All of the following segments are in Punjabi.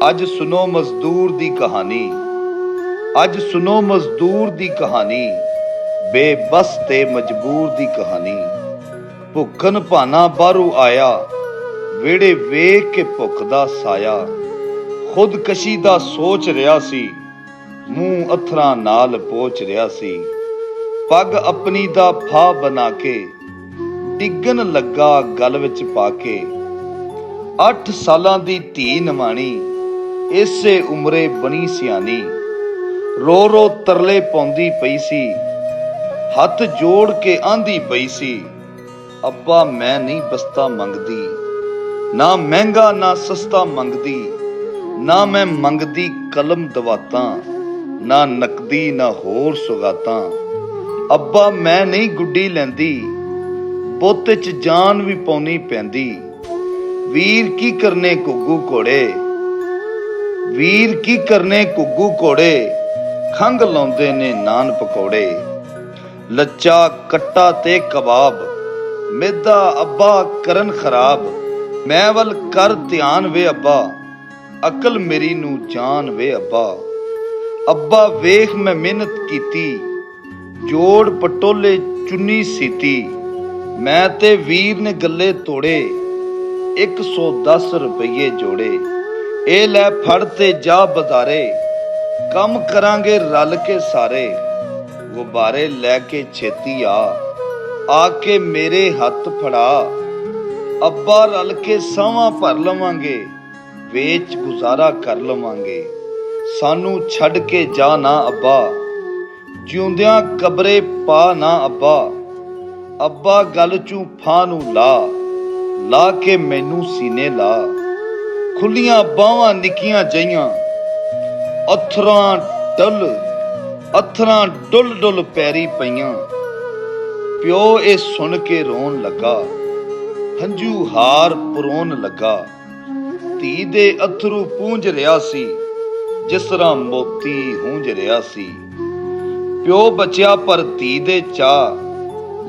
ਅੱਜ ਸੁਣੋ ਮਜ਼ਦੂਰ ਦੀ ਕਹਾਣੀ। ਅੱਜ ਸੁਣੋ ਮਜ਼ਦੂਰ ਦੀ ਕਹਾਣੀ, ਬੇਬਸ ਤੇ ਮਜਬੂਰ ਦੀ ਕਹਾਣੀ। ਭੁੱਖਣ ਭਾਨਾ ਬਾਹਰੋਂ ਆਇਆ, ਵਿਹੜੇ ਵੇਖ ਕੇ ਭੁੱਖ ਦਾ ਸਾਇਆ। ਖੁਦਕਸ਼ੀ ਦਾ ਸੋਚ ਰਿਹਾ ਸੀ, ਮੂੰਹ ਅੱਥਰਾਂ ਨਾਲ ਪੋਚ ਰਿਹਾ ਸੀ। ਪੱਗ ਆਪਣੀ ਦਾ ਫਾਹ ਬਣਾ ਕੇ ਡਿੱਗਣ ਲੱਗਾ ਗਲ ਵਿੱਚ ਪਾ ਕੇ। 8 ਸਾਲਾਂ ਦੀ ਧੀ ਨਵਾਣੀ, ਇਸੇ ਉਮਰੇ ਬਣੀ ਸਿਆਣੀ। ਰੋ ਰੋ ਤਰਲੇ ਪਾਉਂਦੀ ਪਈ ਸੀ, ਹੱਥ ਜੋੜ ਕੇ ਆਂਦੀ ਪਈ ਸੀ, ਅੱਬਾ ਮੈਂ ਨਹੀਂ ਬਸਤਾ ਮੰਗਦੀ, ਨਾ ਮਹਿੰਗਾ ਨਾ ਸਸਤਾ ਮੰਗਦੀ, ਨਾ ਮੈਂ ਮੰਗਦੀ ਕਲਮ ਦਵਾਤਾਂ, ਨਾ ਨਕਦੀ ਨਾ ਹੋਰ ਸੁਗਾਤਾਂ। ਅੱਬਾ ਮੈਂ ਨਹੀਂ ਗੁੱਡੀ ਲੈਂਦੀ, ਬੁੱਤ 'ਚ ਜਾਨ ਵੀ ਪਾਉਣੀ ਪੈਂਦੀ। ਵੀਰ ਕੀ ਕਰਨੇ ਘੁੱਗੂ ਘੋੜੇ, ਵੀਰ ਕੀ ਕਰਨੇ ਘੁੱਗੂ ਘੋੜੇ, ਖੰਘ ਲਾਉਂਦੇ ਨੇ ਨਾਨ ਪਕੌੜੇ। ਲੱਚਾ ਕੱਟਾ ਤੇ ਕਬਾਬ, ਮੈਦਾ ਅੱਬਾ ਕਰਨ ਖਰਾਬ। ਮੈਂ ਵੱਲ ਕਰ ਧਿਆਨ ਵੇ ਅੱਬਾ, ਅਕਲ ਮੇਰੀ ਨੂੰ ਜਾਨ ਵੇ ਅੱਬਾ। ਅੱਬਾ ਵੇਖ ਮੈਂ ਮਿਹਨਤ ਕੀਤੀ, ਜੋੜ ਪਟੋਲੇ ਚੁੰਨੀ ਸੀਤੀ। ਮੈਂ ਤੇ ਵੀਰ ਨੇ ਗੱਲੇ ਤੋੜੇ, 110 ਰੁਪਈਏ ਜੋੜੇ। ਇਹ ਲੈ ਫੜ ਤੇ ਜਾ ਬਜ਼ਾਰੇ, ਕੰਮ ਕਰਾਂਗੇ ਰਲ ਕੇ ਸਾਰੇ। ਗੁਬਾਰੇ ਲੈ ਕੇ ਛੇਤੀ ਆ ਕੇ ਮੇਰੇ ਹੱਥ ਫੜਾ। ਅੱਬਾ ਰਲ ਕੇ ਸਾਵਾਂ ਭਰ ਲਵਾਂਗੇ, ਵੇਚ ਗੁਜ਼ਾਰਾ ਕਰ ਲਵਾਂਗੇ। ਸਾਨੂੰ ਛੱਡ ਕੇ ਜਾ ਨਾ ਅੱਬਾ, ਜਿਉਂਦਿਆਂ ਕਬਰੇ ਪਾ ਨਾ ਅੱਬਾ। ਅੱਬਾ ਗਲ ਚੋਂ ਫਾਹ ਨੂੰ ਲਾ ਕੇ ਮੈਨੂੰ ਸੀਨੇ ਲਾ। ਖੁੱਲੀਆਂ ਬਾਹਾਂ ਨਿੱਕੀਆਂ ਜਿਹੀਆਂ, ਅੱਥਰਾਂ ਡੁੱਲ ਡੁੱਲ ਪੈਰੀ ਪਈਆਂ। ਪਿਓ ਇਹ ਸੁਣ ਕੇ ਰੋਣ ਲੱਗਾ, ਹੰਝੂ ਹਾਰ ਪਰੋਣ ਲੱਗਾ। ਧੀ ਦੇ ਅਥਰੂ ਪੂੰਝ ਰਿਹਾ ਸੀ, ਜਿਸ ਤਰ੍ਹਾਂ ਮੋਤੀ ਹੂੰਝ ਰਿਹਾ ਸੀ। ਪਿਓ ਬਚਿਆ ਪਰ ਧੀ ਦੇ ਚਾਅ,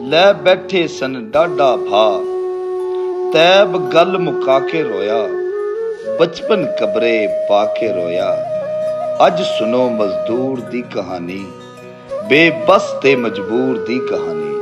ਲੈ ਬੈਠੇ ਸਨ ਡਾਢਾ ਭਾ। ਤੈਬ ਗੱਲ ਮੁਕਾ ਕੇ ਰੋਇਆ, ਬਚਪਨ ਕਬਰੇ ਪਾ ਕੇ ਰੋਇਆ। ਅੱਜ ਸੁਣੋ ਮਜ਼ਦੂਰ ਦੀ ਕਹਾਣੀ, ਬੇਬਸ ਤੇ ਮਜਬੂਰ ਦੀ ਕਹਾਣੀ।